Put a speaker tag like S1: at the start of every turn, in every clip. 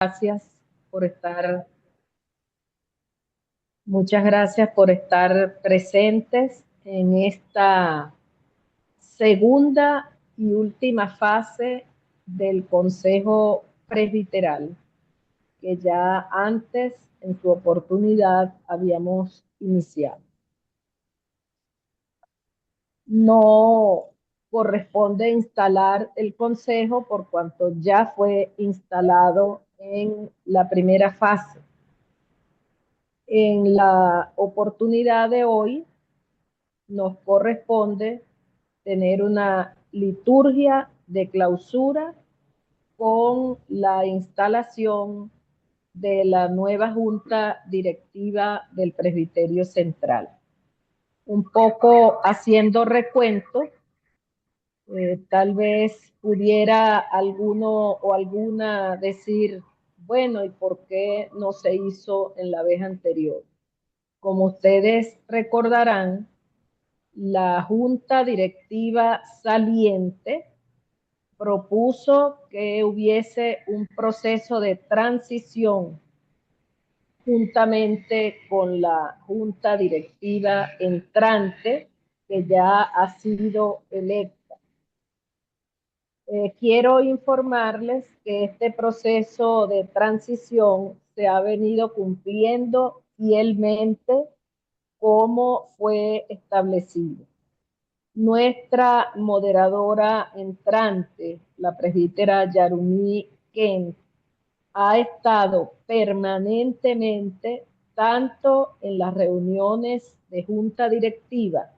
S1: Gracias por estar, muchas gracias por estar presentes en esta segunda y última fase del Consejo Presbiteral, que ya antes, en su oportunidad, habíamos iniciado. No corresponde instalar el Consejo por cuanto ya fue instalado en la primera fase. En la oportunidad de hoy nos corresponde tener una liturgia de clausura con la instalación de la nueva Junta Directiva del Presbiterio Central. Un poco haciendo recuento, tal vez pudiera alguno o alguna decir, bueno, ¿y por qué no se hizo en la vez anterior? Como ustedes recordarán, la junta directiva saliente propuso que hubiese un proceso de transición juntamente con la junta directiva entrante que ya ha sido electa. Quiero informarles que este proceso de transición se ha venido cumpliendo fielmente como fue establecido. Nuestra moderadora entrante, la presbítera Yarumí Kent, ha estado permanentemente tanto en las reuniones de junta directiva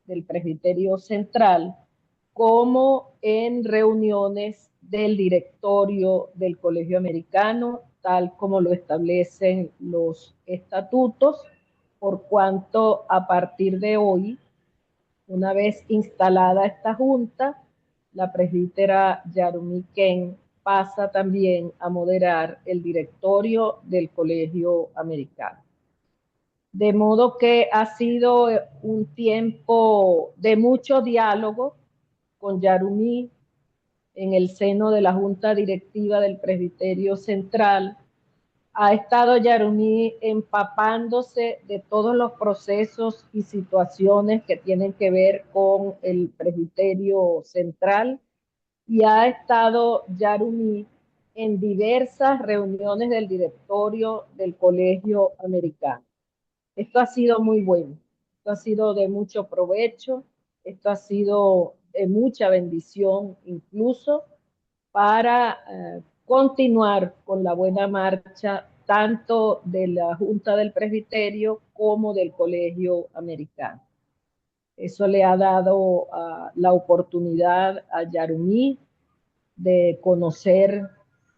S1: del Presbiterio Central como en reuniones del directorio del Colegio Americano, tal como lo establecen los estatutos, por cuanto a partir de hoy, una vez instalada esta junta, la presbítera Yarumí Kent pasa también a moderar el directorio del Colegio Americano. De modo que ha sido un tiempo de mucho diálogo con Yarumí en el seno de la Junta Directiva del Presbiterio Central. Ha estado Yarumí empapándose de todos los procesos y situaciones que tienen que ver con el Presbiterio Central y ha estado Yarumí en diversas reuniones del directorio del Colegio Americano. Esto ha sido muy bueno, esto ha sido de mucho provecho, esto ha sido de mucha bendición incluso para continuar con la buena marcha tanto de la Junta del Presbiterio como del Colegio Americano. Eso le ha dado la oportunidad a Yarumí de conocer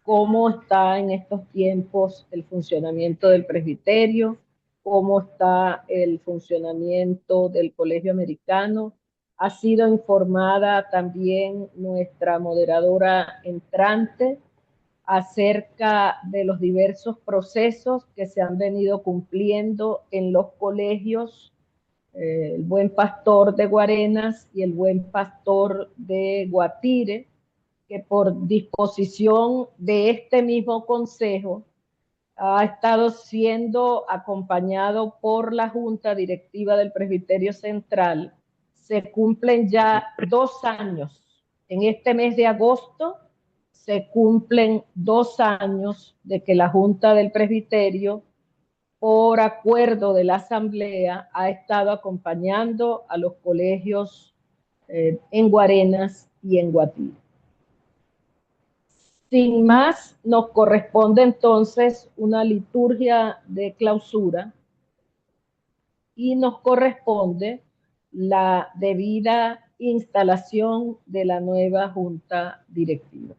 S1: cómo está en estos tiempos el funcionamiento del presbiterio, cómo está el funcionamiento del Colegio Americano. Ha sido informada también nuestra moderadora entrante acerca de los diversos procesos que se han venido cumpliendo en los colegios, el Buen Pastor de Guarenas y el Buen Pastor de Guatire, que por disposición de este mismo consejo ha estado siendo acompañado por la Junta Directiva del Presbiterio Central. Se cumplen ya 2 años. En este mes de agosto se cumplen 2 años de que la Junta del Presbiterio, por acuerdo de la Asamblea, ha estado acompañando a los colegios en Guarenas y en Guatire. Sin más, nos corresponde entonces una liturgia de clausura y nos corresponde la debida instalación de la nueva junta directiva.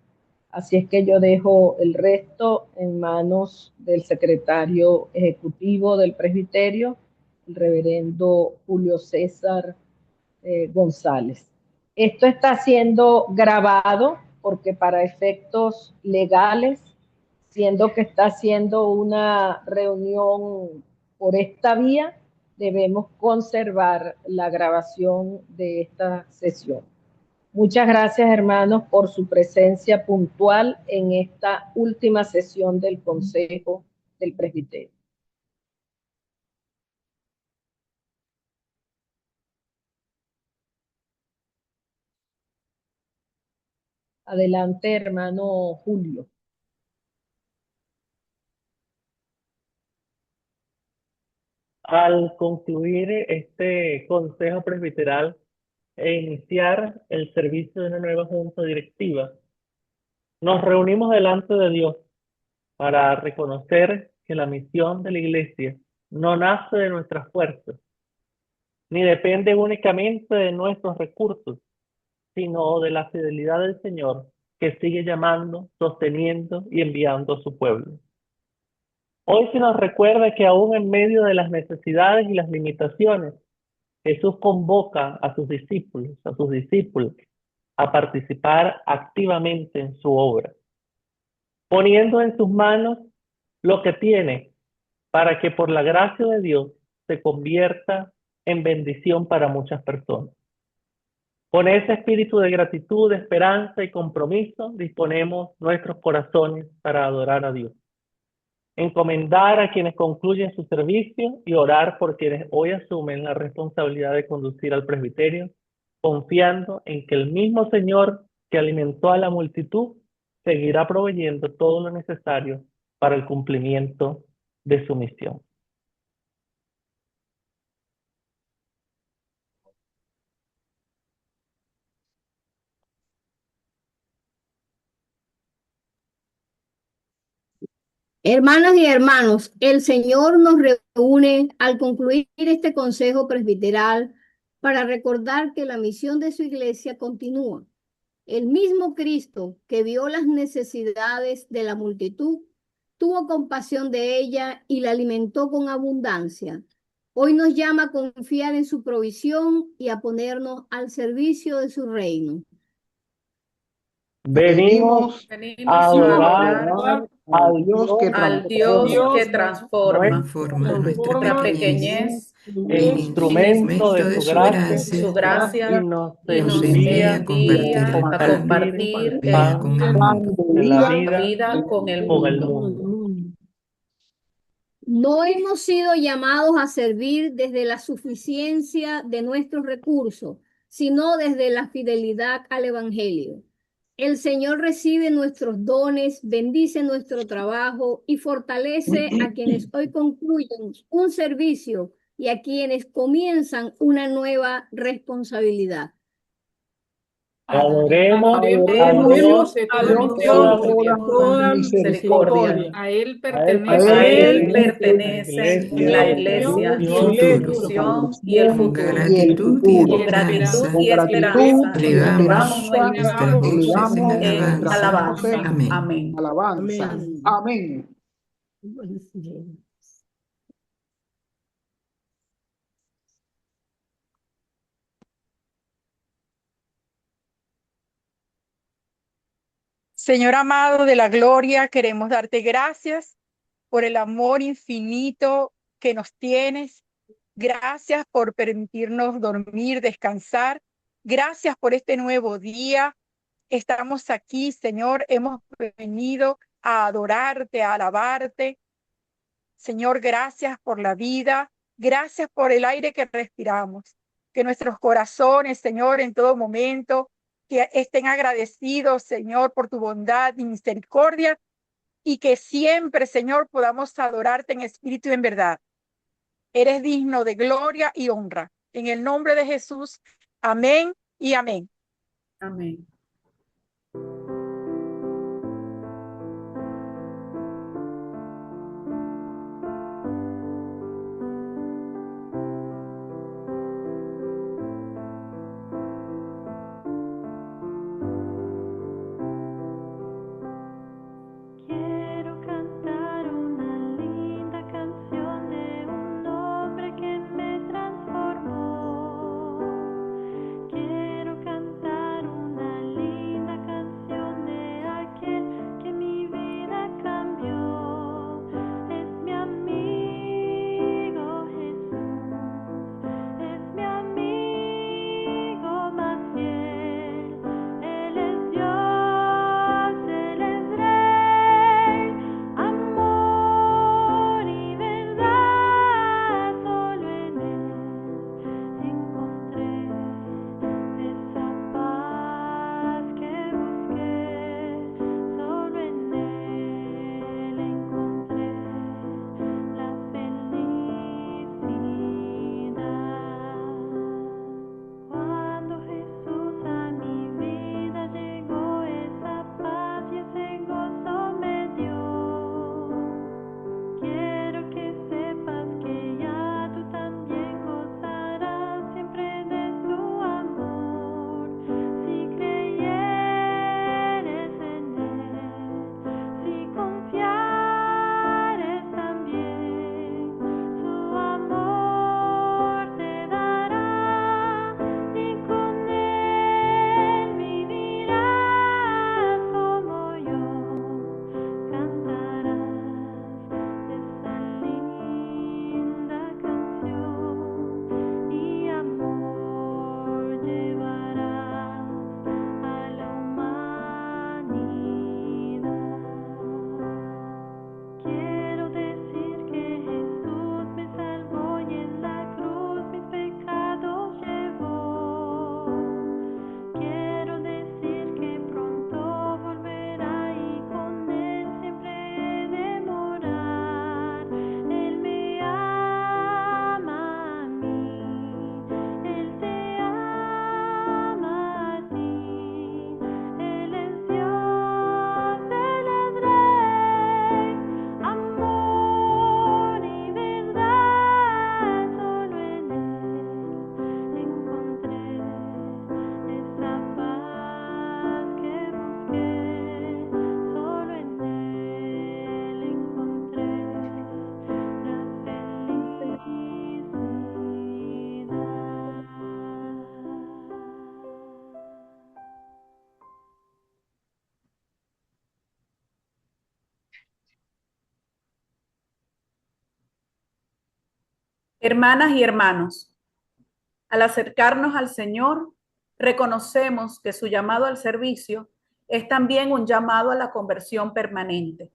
S1: Así es que yo dejo el resto en manos del secretario ejecutivo del presbiterio, el reverendo Julio César González. Esto está siendo grabado porque para efectos legales, siendo que está siendo una reunión por esta vía, debemos conservar la grabación de esta sesión. Muchas gracias, hermanos, por su presencia puntual en esta última sesión del Consejo del Presbiterio. Adelante, hermano Julio.
S2: Al concluir este consejo presbiteral e iniciar el servicio de una nueva junta directiva, nos reunimos delante de Dios para reconocer que la misión de la Iglesia no nace de nuestras fuerzas, ni depende únicamente de nuestros recursos, sino de la fidelidad del Señor, que sigue llamando, sosteniendo y enviando a su pueblo. Hoy se nos recuerda que aún en medio de las necesidades y las limitaciones, Jesús convoca a sus discípulos, a participar activamente en su obra, poniendo en sus manos lo que tiene para que por la gracia de Dios se convierta en bendición para muchas personas. Con ese espíritu de gratitud, de esperanza y compromiso, disponemos nuestros corazones para adorar a Dios, encomendar a quienes concluyen su servicio y orar por quienes hoy asumen la responsabilidad de conducir al presbiterio, confiando en que el mismo Señor que alimentó a la multitud seguirá proveyendo todo lo necesario para el cumplimiento de su misión.
S3: Hermanas y hermanos, el Señor nos reúne al concluir este consejo presbiteral para recordar que la misión de su iglesia continúa. El mismo Cristo que vio las necesidades de la multitud, tuvo compasión de ella y la alimentó con abundancia. Hoy nos llama a confiar en su provisión y a ponernos al servicio de su reino.
S2: Venimos a adorar al
S4: Dios que transforma
S2: nuestra
S4: pequeñez
S2: en instrumento de su gracia y nos envía a compartir el pan de la vida
S4: con el
S2: con el
S4: mundo.
S2: mundo.
S3: No hemos sido llamados a servir desde la suficiencia de nuestros recursos, sino desde la fidelidad al Evangelio. El Señor recibe nuestros dones, bendice nuestro trabajo y fortalece a quienes hoy concluyen un servicio y a quienes comienzan una nueva responsabilidad.
S2: Adoremos al Dios de toda misericordia.
S4: A Él
S2: A Él
S4: pertenece la iglesia y la institución y el futuro.
S5: Con gratitud y esperanza,
S4: Elevamos
S5: nuestras voces en
S4: alabanza.
S5: Amén.
S4: Amén.
S6: Alabanza. Amén.
S7: Señor amado de la gloria, queremos darte gracias por el amor infinito que nos tienes. Gracias por permitirnos dormir, descansar. Gracias por este nuevo día. Estamos aquí, Señor. Hemos venido a adorarte, a alabarte. Señor, gracias por la vida. Gracias por el aire que respiramos. Que nuestros corazones, Señor, en todo momento, que estén agradecidos, Señor, por tu bondad y misericordia, y que siempre, Señor, podamos adorarte en espíritu y en verdad. Eres digno de gloria y honra. En el nombre de Jesús, amén y amén.
S4: Amén.
S8: Quiero cantar una linda canción de un hombre que me transformó. Quiero cantar una
S4: Hermanas y hermanos, al acercarnos al Señor, reconocemos que su llamado al servicio es también un llamado a la conversión permanente.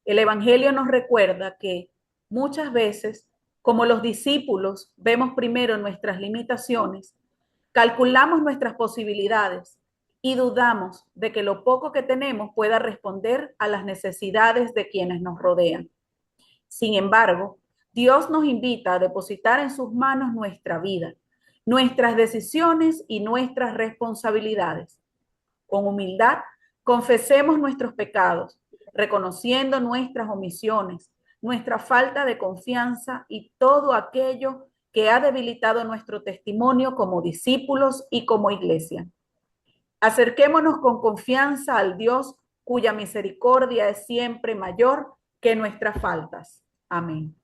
S4: El Evangelio nos recuerda que muchas veces, como los discípulos, vemos primero nuestras limitaciones, calculamos nuestras posibilidades y dudamos de que lo poco que tenemos pueda responder a las necesidades de quienes nos rodean. Sin embargo, Dios nos invita a depositar en sus manos nuestra vida, nuestras decisiones y nuestras responsabilidades. Con humildad, confesemos nuestros pecados, reconociendo nuestras omisiones, nuestra falta de confianza y todo aquello que ha debilitado nuestro testimonio como discípulos y como iglesia. Acerquémonos con confianza al Dios cuya misericordia es siempre mayor que nuestras faltas. Amén.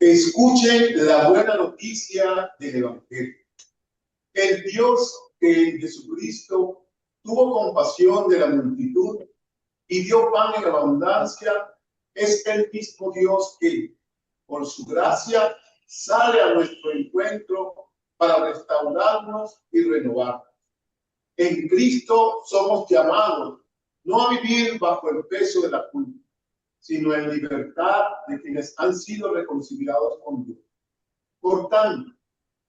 S9: Escuchen la buena noticia del Evangelio. El Dios que en Jesucristo tuvo compasión de la multitud y dio pan en abundancia es el mismo Dios que, por su gracia, sale a nuestro encuentro para restaurarnos y renovarnos. En Cristo somos llamados no a vivir bajo el peso de la culpa, sino en libertad de quienes han sido reconciliados con Dios. Por tanto,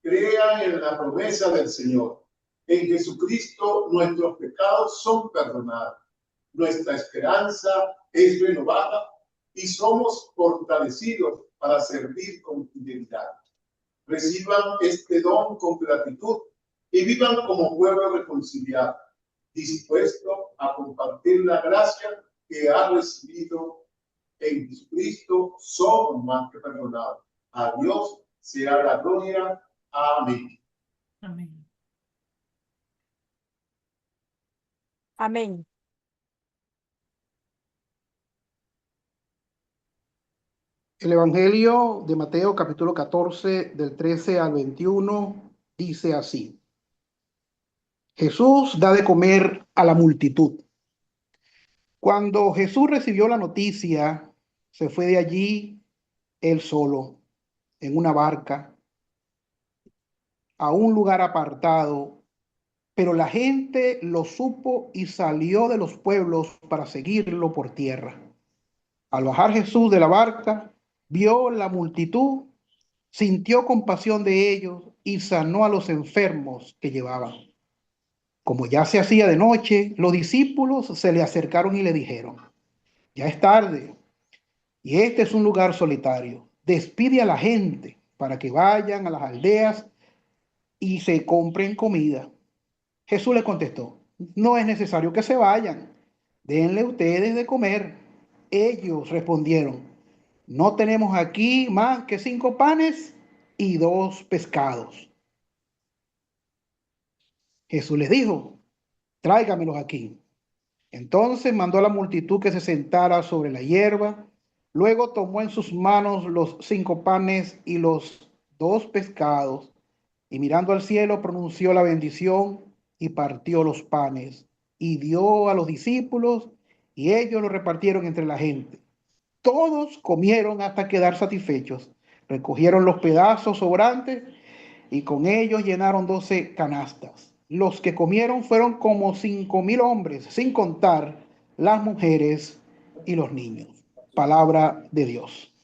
S9: crean en la promesa del Señor. En Jesucristo nuestros pecados son perdonados, nuestra esperanza es renovada y somos fortalecidos para servir con fidelidad. Reciban este don con gratitud y vivan como pueblo reconciliado, dispuesto a compartir la gracia que ha recibido. En Jesucristo somos más que perdonados. A Dios sea la gloria. Amén.
S4: Amén.
S7: Amén.
S6: El Evangelio de Mateo, capítulo 14, del 13 al 21, dice así. Jesús da de comer a la multitud. Cuando Jesús recibió la noticia, se fue de allí él solo, en una barca, a un lugar apartado, pero la gente lo supo y salió de los pueblos para seguirlo por tierra. Al bajar Jesús de la barca, vio la multitud, sintió compasión de ellos y sanó a los enfermos que llevaban. Como ya se hacía de noche, los discípulos se le acercaron y le dijeron, ya es tarde y este es un lugar solitario. Despide a la gente para que vayan a las aldeas y se compren comida. Jesús le contestó, no es necesario que se vayan, denle ustedes de comer. Ellos respondieron, no tenemos aquí más que 5 panes y 2 pescados. Jesús les dijo, tráigamelos aquí. Entonces mandó a la multitud que se sentara sobre la hierba. Luego tomó en sus manos los 5 panes y los 2 pescados Y mirando al cielo pronunció la bendición y partió los panes y dio a los discípulos y ellos lo repartieron entre la gente. Todos comieron hasta quedar satisfechos. Recogieron los pedazos sobrantes y con ellos llenaron 12 canastas. Los que comieron fueron como 5.000 hombres, sin contar las mujeres y los niños. Palabra de Dios.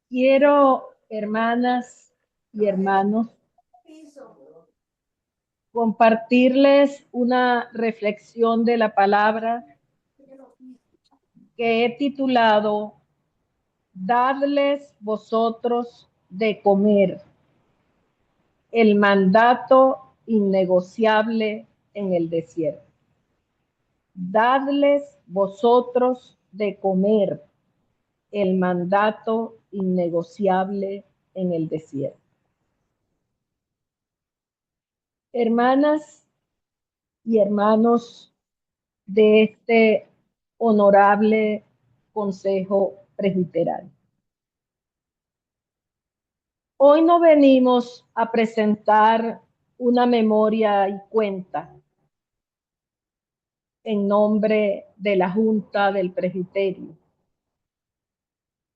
S1: Quiero, hermanas y hermanos, compartirles una reflexión de la palabra que he titulado Dadles vosotros de comer, el mandato innegociable en el desierto. Dadles vosotros de comer, el mandato innegociable en el desierto. Hermanas y hermanos de este honorable Consejo Presbiteral. Hoy no venimos a presentar una memoria y cuenta en nombre de la Junta del Presbiterio,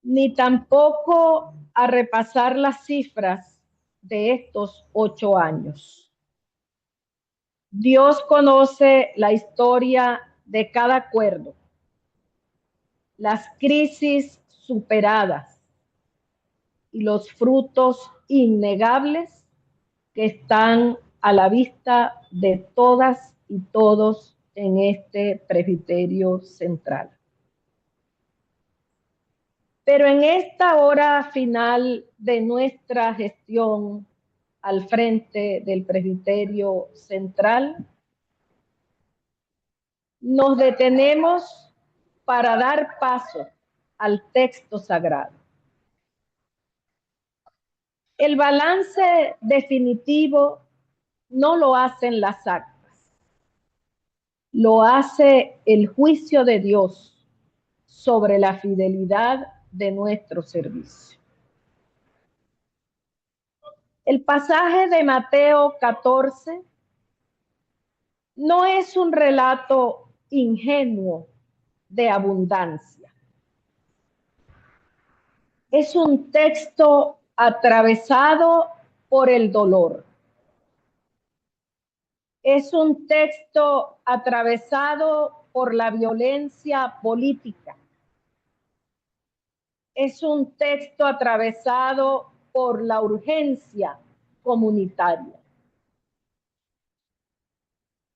S1: ni tampoco a repasar las cifras de estos 8 años. Dios conoce la historia de cada acuerdo, las crisis superadas y los frutos innegables que están a la vista de todas y todos en este presbiterio central. Pero en esta hora final de nuestra gestión al frente del presbiterio central, nos detenemos para dar paso al texto sagrado. El balance definitivo no lo hacen las actas, lo hace el juicio de Dios sobre la fidelidad de nuestro servicio. El pasaje de Mateo 14 no es un relato ingenuo de abundancia. Es un texto atravesado por el dolor. Es un texto atravesado por la violencia política. Es un texto atravesado por la urgencia comunitaria.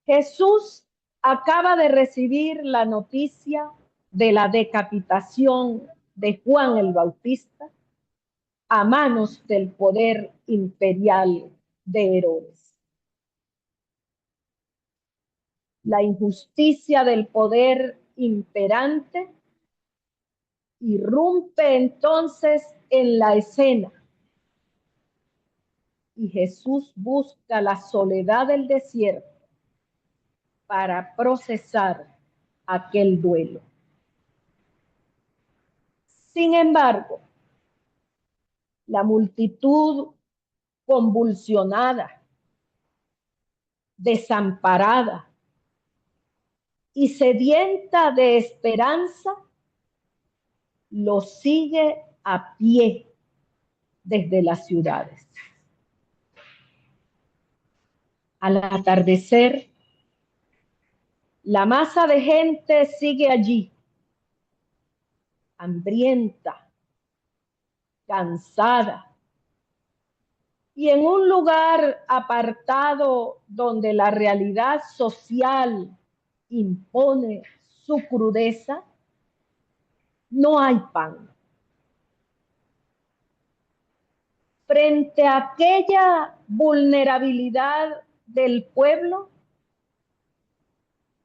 S1: Jesús acaba de recibir la noticia de la decapitación de Juan el Bautista a manos del poder imperial de Herodes. La injusticia del poder imperante irrumpe entonces en la escena y Jesús busca la soledad del desierto para procesar aquel duelo. Sin embargo, la multitud convulsionada, desamparada y sedienta de esperanza, lo sigue a pie desde las ciudades. Al atardecer, la masa de gente sigue allí, hambrienta, cansada, y en un lugar apartado donde la realidad social impone su crudeza, no hay pan. Frente a aquella vulnerabilidad del pueblo,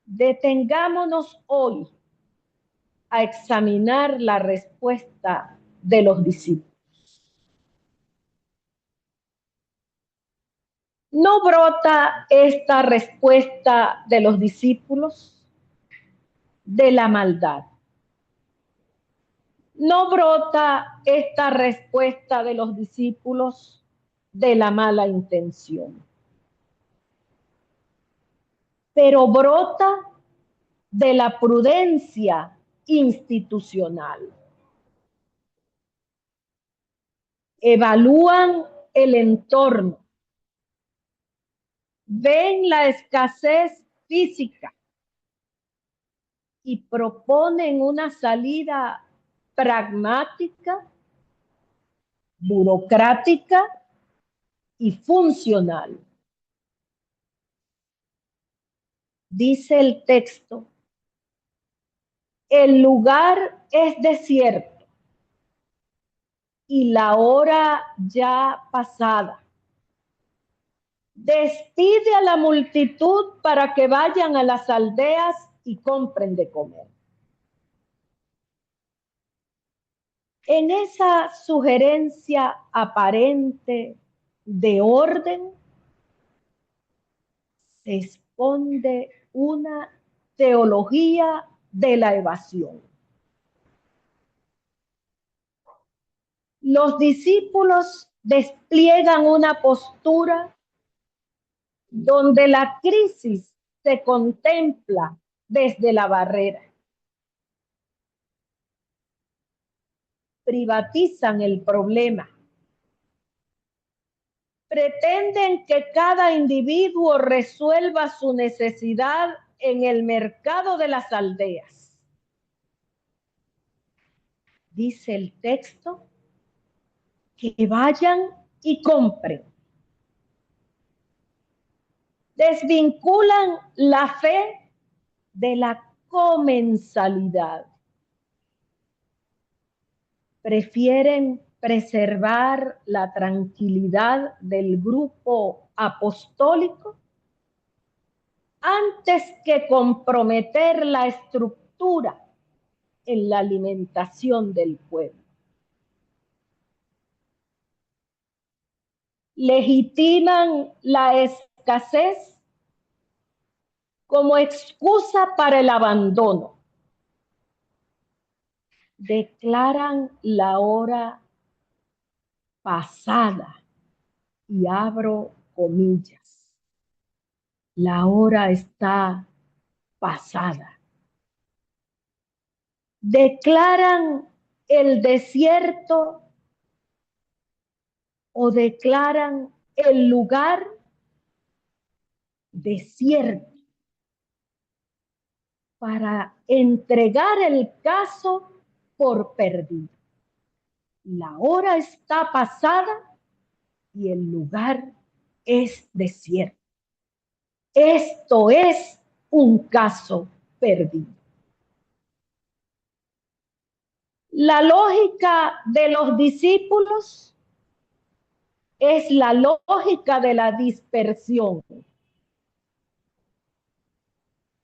S1: detengámonos hoy a examinar la respuesta de los discípulos. No brota esta respuesta de los discípulos de la maldad. No brota esta respuesta de los discípulos de la mala intención, pero brota de la prudencia institucional. Evalúan el entorno, ven la escasez física y proponen una salida pragmática, burocrática y funcional. Dice el texto, el lugar es desierto y la hora ya pasada. Despide a la multitud para que vayan a las aldeas y compren de comer. En esa sugerencia aparente de orden se esconde una teología de la evasión. Los discípulos despliegan una postura donde la crisis se contempla desde la barrera. Privatizan el problema. Pretenden que cada individuo resuelva su necesidad en el mercado de las aldeas. Dice el texto que vayan y compren. Desvinculan la fe de la comensalidad. Prefieren preservar la tranquilidad del grupo apostólico antes que comprometer la estructura en la alimentación del pueblo. Legitiman la escasez como excusa para el abandono. Declaran la hora pasada, y abro comillas. La hora está pasada. Declaran el desierto o declaran el lugar desierto para entregar el caso por perdido. La hora está pasada y el lugar es desierto. Esto es un caso perdido. La lógica de los discípulos es la lógica de la dispersión.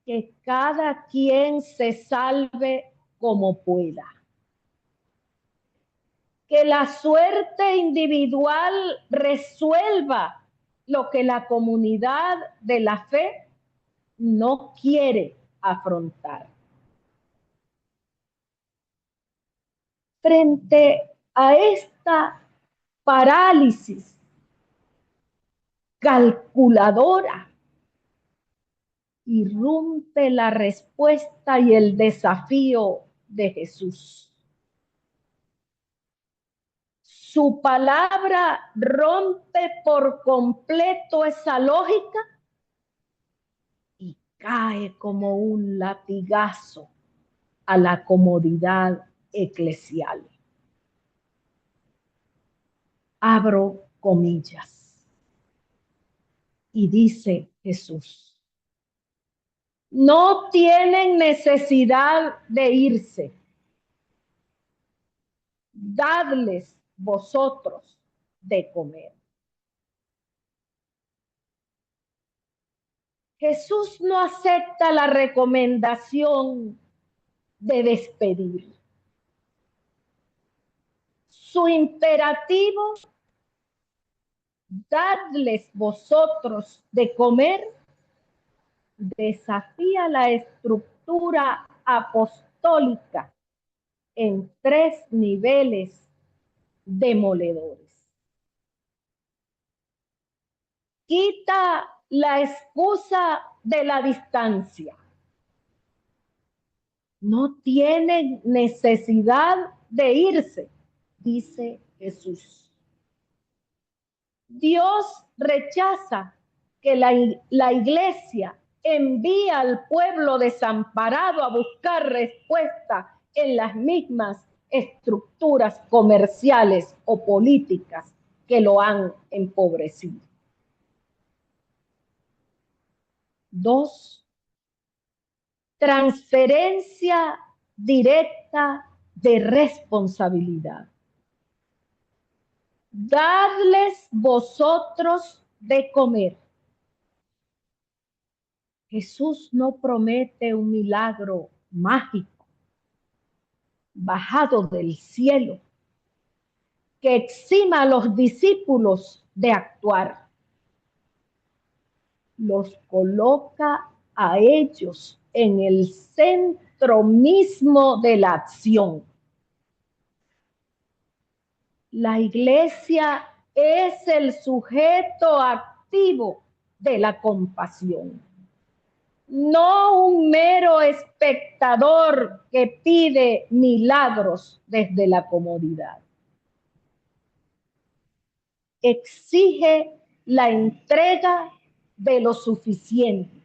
S1: Que cada quien se salve como pueda. Que la suerte individual resuelva lo que la comunidad de la fe no quiere afrontar. Frente a esta parálisis calculadora, irrumpe la respuesta y el desafío de Jesús. Su palabra rompe por completo esa lógica y cae como un latigazo a la comodidad eclesial. Abro comillas. Y dice Jesús, no tienen necesidad de irse. Dadles vosotros de comer. Jesús no acepta la recomendación de despedir. Su imperativo dadles vosotros de comer, desafía la estructura apostólica en 3 niveles demoledores. Quita la excusa de la distancia. No tienen necesidad de irse, dice Jesús. Dios rechaza que la iglesia envíe al pueblo desamparado a buscar respuesta en las mismas estructuras comerciales o políticas que lo han empobrecido. 2. Transferencia directa de responsabilidad. Dadles vosotros de comer. Jesús no promete un milagro mágico bajado del cielo que exima a los discípulos de actuar. Los coloca a ellos en el centro mismo de la acción. La iglesia es el sujeto activo de la compasión, no un mero espectador que pide milagros desde la comodidad. Exige la entrega de lo suficiente.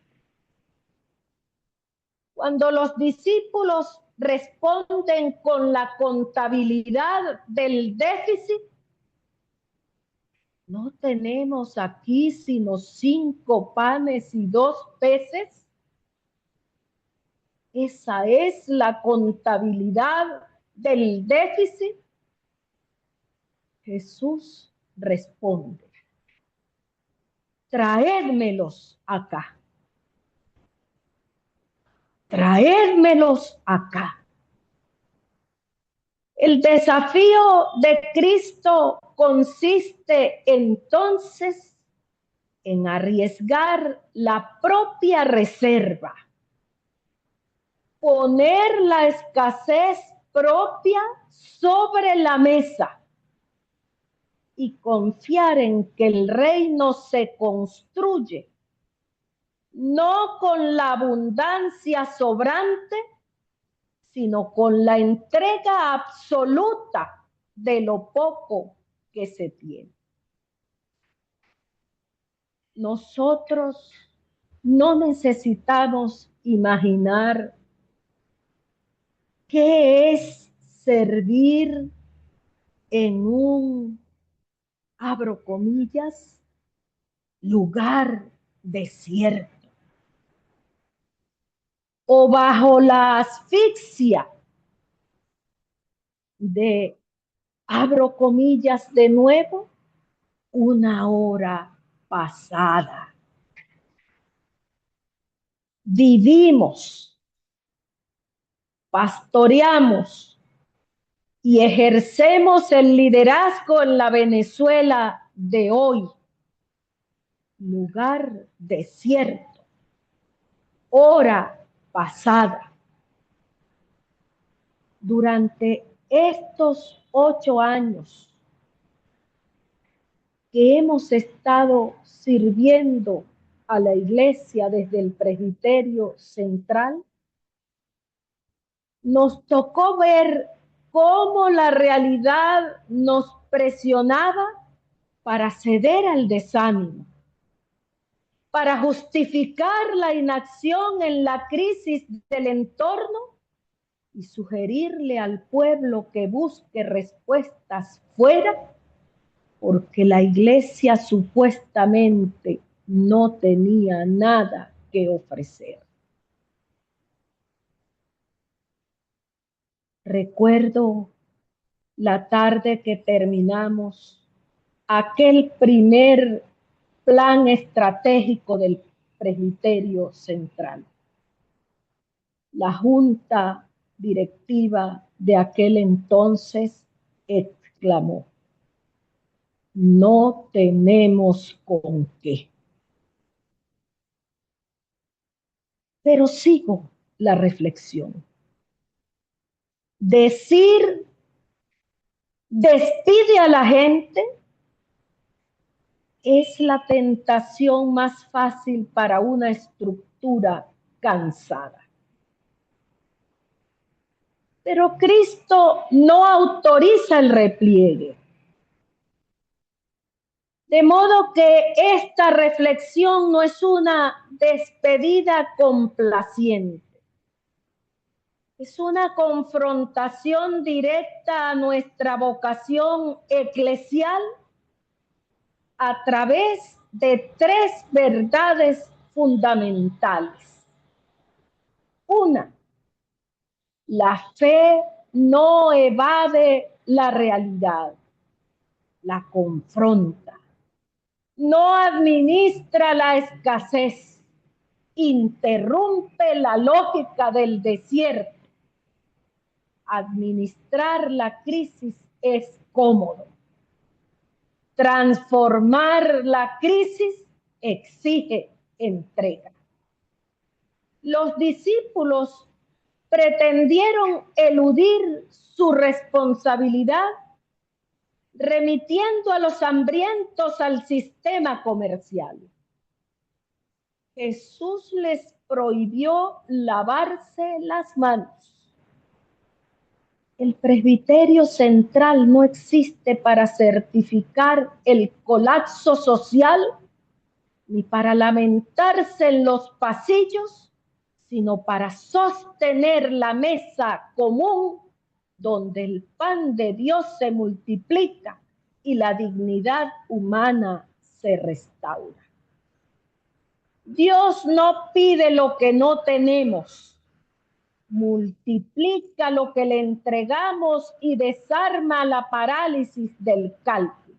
S1: Cuando los discípulos responden con la contabilidad del déficit, ¿no tenemos aquí sino 5 panes y 2 peces? Esa es la contabilidad del déficit. Jesús responde: traédmelos acá. Traédmelos acá. El desafío de Cristo consiste entonces en arriesgar la propia reserva, poner la escasez propia sobre la mesa y confiar en que el reino se construye no con la abundancia sobrante, sino con la entrega absoluta de lo poco que se tiene. Nosotros no necesitamos imaginar qué es servir en un, abro comillas, lugar desierto, o bajo la asfixia de, abro comillas de nuevo, una hora pasada. Vivimos, pastoreamos y ejercemos el liderazgo en la Venezuela de hoy. Lugar desierto, hora pasada. Durante estos 8 años que hemos estado sirviendo a la iglesia desde el presbiterio central, nos tocó ver cómo la realidad nos presionaba para ceder al desánimo, para justificar la inacción en la crisis del entorno y sugerirle al pueblo que busque respuestas fuera, porque la iglesia supuestamente no tenía nada que ofrecer. Recuerdo la tarde que terminamos aquel primer plan estratégico del presbiterio central. La junta directiva de aquel entonces exclamó: no tenemos con qué. Pero sigo la reflexión. Decir despide a la gente es la tentación más fácil para una estructura cansada. Pero Cristo no autoriza el repliegue. De modo que esta reflexión no es una despedida complaciente. Es una confrontación directa a nuestra vocación eclesial a través de tres verdades fundamentales. Una, la fe no evade la realidad, la confronta. No administra la escasez, interrumpe la lógica del desierto. Administrar la crisis es cómodo. Transformar la crisis exige entrega. Los discípulos pretendieron eludir su responsabilidad remitiendo a los hambrientos al sistema comercial. Jesús les prohibió lavarse las manos. El presbiterio central no existe para certificar el colapso social ni para lamentarse en los pasillos, sino para sostener la mesa común donde el pan de Dios se multiplica y la dignidad humana se restaura. Dios no pide lo que no tenemos, multiplica lo que le entregamos y desarma la parálisis del cálculo.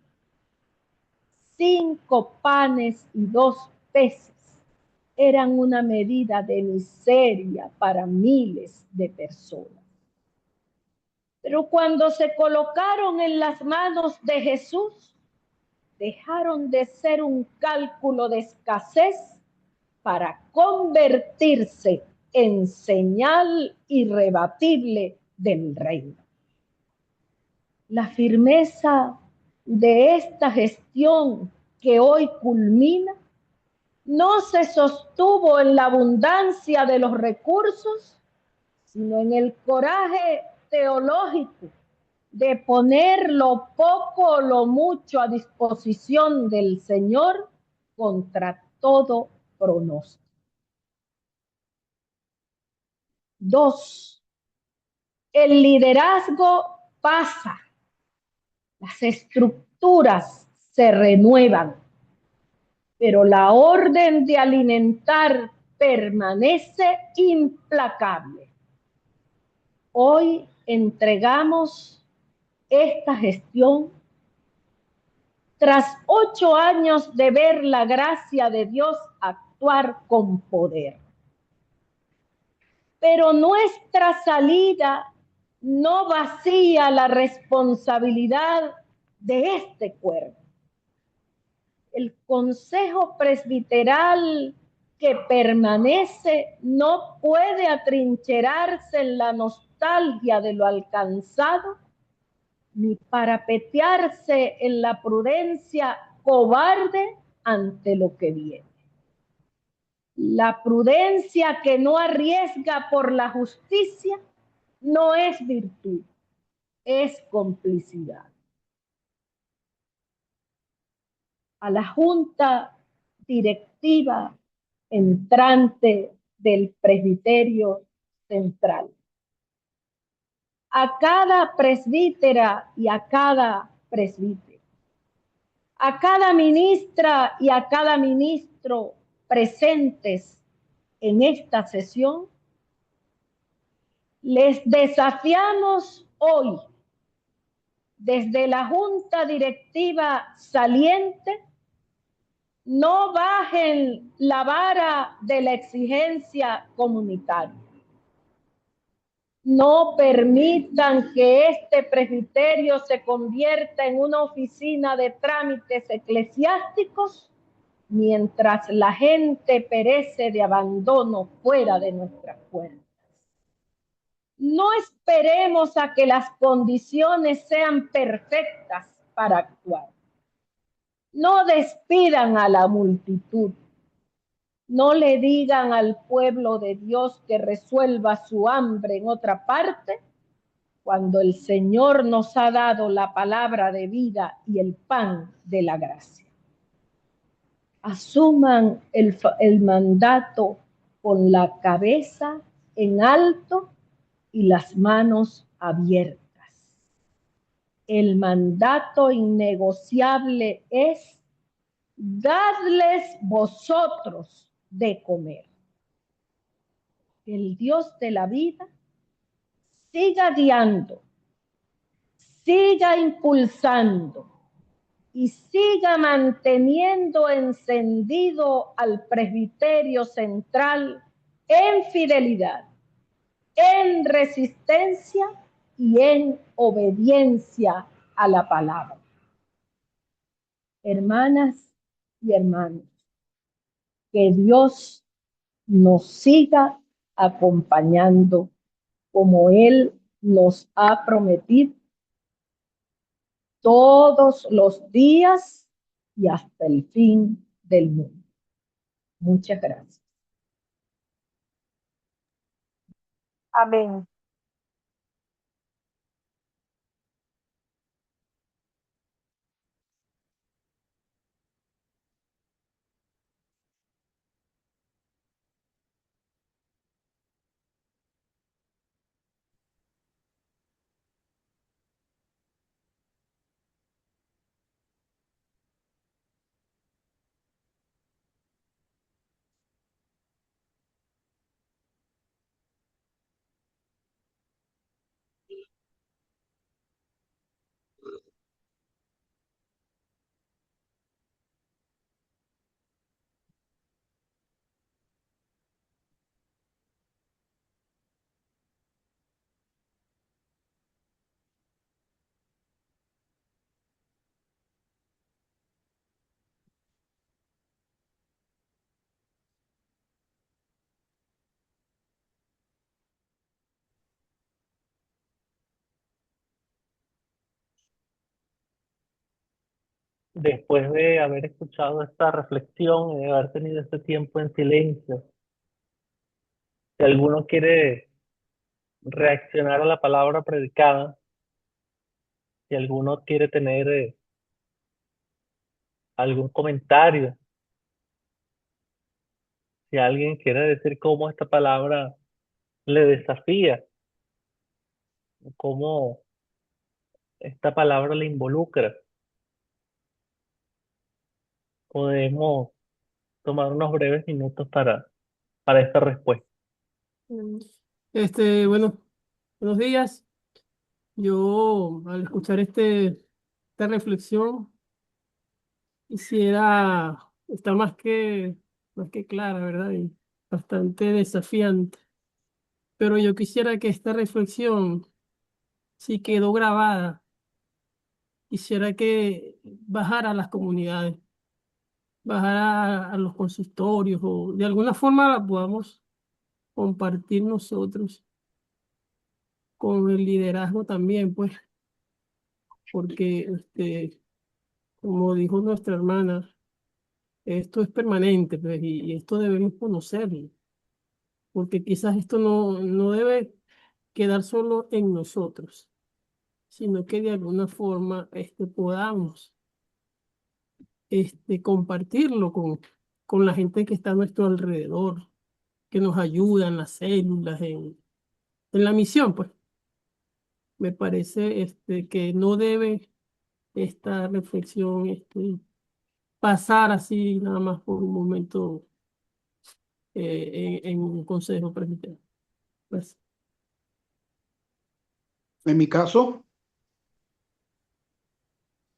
S1: 5 panes y 2 peces eran una medida de miseria para miles de personas. Pero cuando se colocaron en las manos de Jesús, dejaron de ser un cálculo de escasez para convertirse en señal irrebatible del reino. La firmeza de esta gestión que hoy culmina no se sostuvo en la abundancia de los recursos, sino en el coraje teológico de poner lo poco o lo mucho a disposición del Señor contra todo pronóstico. 2. El liderazgo pasa, las estructuras se renuevan, pero la orden de alimentar permanece implacable. Hoy entregamos esta gestión tras 8 años de ver la gracia de Dios actuar con poder. Pero nuestra salida no vacía la responsabilidad de este cuerpo. El Consejo Presbiteral que permanece no puede atrincherarse en la nostalgia de lo alcanzado, ni parapetearse en la prudencia cobarde ante lo que viene. La prudencia que no arriesga por la justicia no es virtud, es complicidad. A la junta directiva entrante del presbiterio central, a cada presbítera y a cada presbítero, a cada ministra y a cada ministro presentes en esta sesión, les desafiamos hoy desde la junta directiva saliente. No bajen la vara de la exigencia comunitaria. No permitan que este presbiterio se convierta en una oficina de trámites eclesiásticos mientras la gente perece de abandono fuera de nuestras puertas. No esperemos a que las condiciones sean perfectas para actuar. No despidan a la multitud. No le digan al pueblo de Dios que resuelva su hambre en otra parte, cuando el Señor nos ha dado la palabra de vida y el pan de la gracia. Asuman el mandato con la cabeza en alto y las manos abiertas. El mandato innegociable es: dadles vosotros de comer. El Dios de la vida siga guiando, siga impulsando y siga manteniendo encendido al presbiterio central en fidelidad, en resistencia y en obediencia a la palabra. Hermanas y hermanos, que Dios nos siga acompañando como Él nos ha prometido todos los días y hasta el fin del mundo. Muchas gracias.
S7: Amén.
S2: Después de haber escuchado esta reflexión y de haber tenido este tiempo en silencio, si alguno quiere reaccionar a la palabra predicada, si alguno quiere tener algún comentario, si alguien quiere decir cómo esta palabra le desafía, cómo esta palabra le involucra, podemos tomar unos breves minutos para esta respuesta.
S10: Bueno, buenos días. Yo, al escuchar esta reflexión, quisiera estar más que clara, ¿verdad? Y bastante desafiante. Pero yo quisiera que esta reflexión, si quedó grabada, quisiera que bajara a las comunidades, bajara a los consultorios o de alguna forma la podamos compartir nosotros con el liderazgo también, pues, porque, como dijo nuestra hermana, esto es permanente, pues, y esto debemos conocerlo, porque quizás esto no debe quedar solo en nosotros, sino que de alguna forma podamos compartirlo con la gente que está a nuestro alrededor, que nos ayuda en las células, en la misión, pues. Me parece que no debe esta reflexión pasar así nada más por un momento en un consejo presbiteral. Pues,
S6: En mi caso,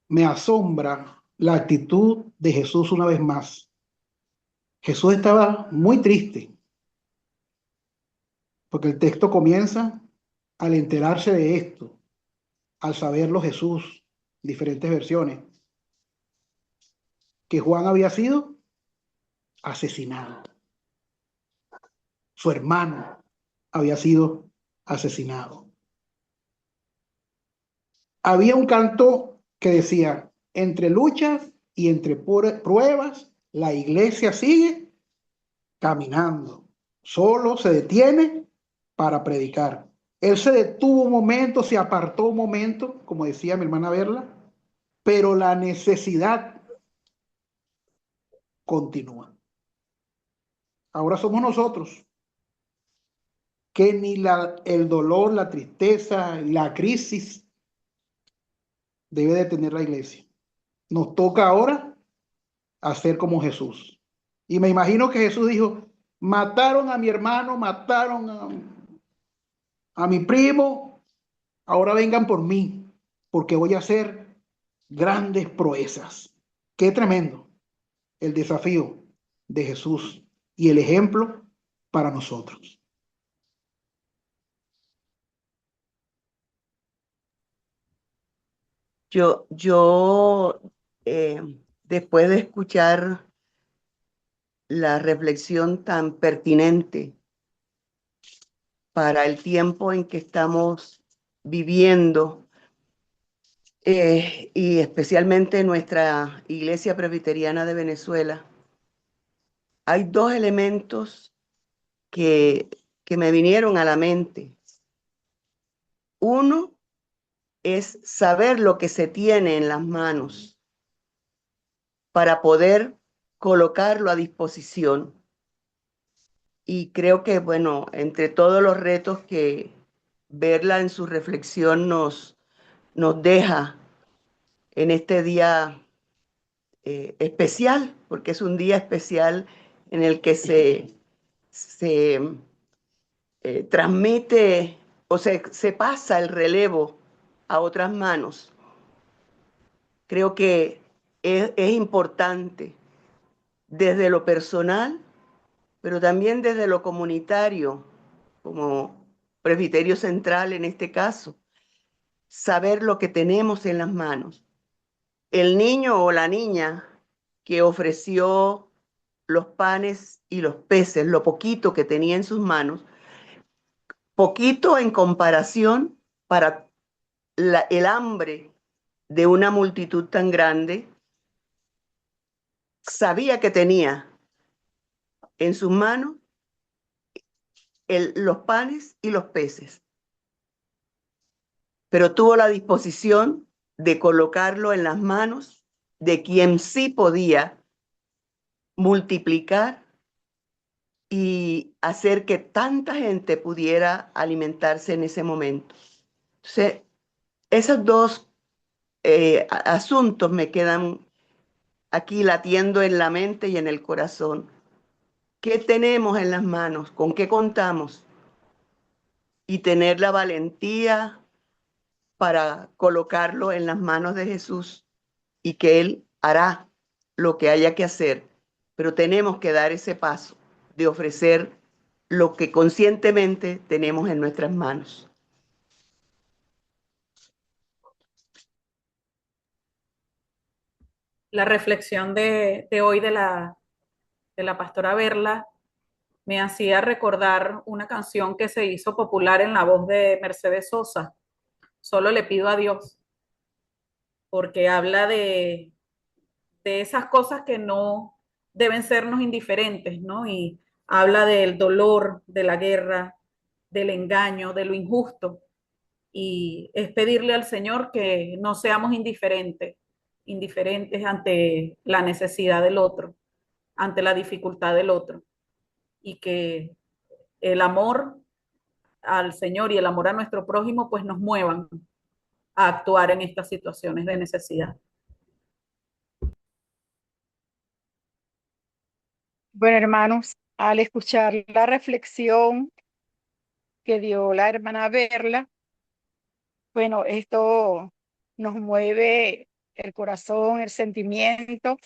S6: me asombra la actitud de Jesús una vez más. Jesús estaba muy triste, porque el texto comienza al enterarse de esto, al saberlo Jesús, diferentes versiones, que Juan había sido asesinado. Su hermano había sido asesinado. Había un canto que decía, entre luchas y entre pruebas, la iglesia sigue caminando. Solo se detiene para predicar. Él se detuvo un momento, se apartó un momento, como decía mi hermana Verla, pero la necesidad continúa. Ahora somos nosotros que ni el dolor, la tristeza, la crisis debe detener la iglesia. Nos toca ahora hacer como Jesús. Y me imagino que Jesús dijo, mataron a mi hermano, mataron a mi primo, ahora vengan por mí, porque voy a hacer grandes proezas. Qué tremendo el desafío de Jesús y el ejemplo para nosotros.
S11: Yo después de escuchar la reflexión tan pertinente para el tiempo en que estamos viviendo, y especialmente nuestra Iglesia Presbiteriana de Venezuela, hay dos elementos que me vinieron a la mente. Uno es saber lo que se tiene en las manos para poder colocarlo a disposición. Y creo que, bueno, entre todos los retos que Verla en su reflexión nos deja en este día especial, porque es un día especial en el que se transmite o se pasa el relevo a otras manos. Creo que es importante desde lo personal, pero también desde lo comunitario, como Presbiterio Central en este caso, saber lo que tenemos en las manos. El niño o la niña que ofreció los panes y los peces, lo poquito que tenía en sus manos, poquito en comparación para el hambre de una multitud tan grande, sabía que tenía en sus manos los panes y los peces, pero tuvo la disposición de colocarlo en las manos de quien sí podía multiplicar y hacer que tanta gente pudiera alimentarse en ese momento. Entonces, esos dos asuntos me quedan aquí latiendo en la mente y en el corazón. ¿Qué tenemos en las manos? ¿Con qué contamos? Y tener la valentía para colocarlo en las manos de Jesús y que Él hará lo que haya que hacer. Pero tenemos que dar ese paso de ofrecer lo que conscientemente tenemos en nuestras manos.
S4: La reflexión de hoy de la pastora Verla me hacía recordar una canción que se hizo popular en la voz de Mercedes Sosa, Solo le pido a Dios, porque habla de esas cosas que no deben sernos indiferentes, ¿no? Y habla del dolor, de la guerra, del engaño, de lo injusto. Y es pedirle al Señor que no seamos indiferentes ante la necesidad del otro, ante la dificultad del otro. Y que el amor al Señor y el amor a nuestro prójimo pues nos muevan a actuar en estas situaciones de necesidad.
S7: Bueno, hermanos, al escuchar la reflexión que dio la hermana Verla, bueno, esto nos mueve el corazón, el sentimiento,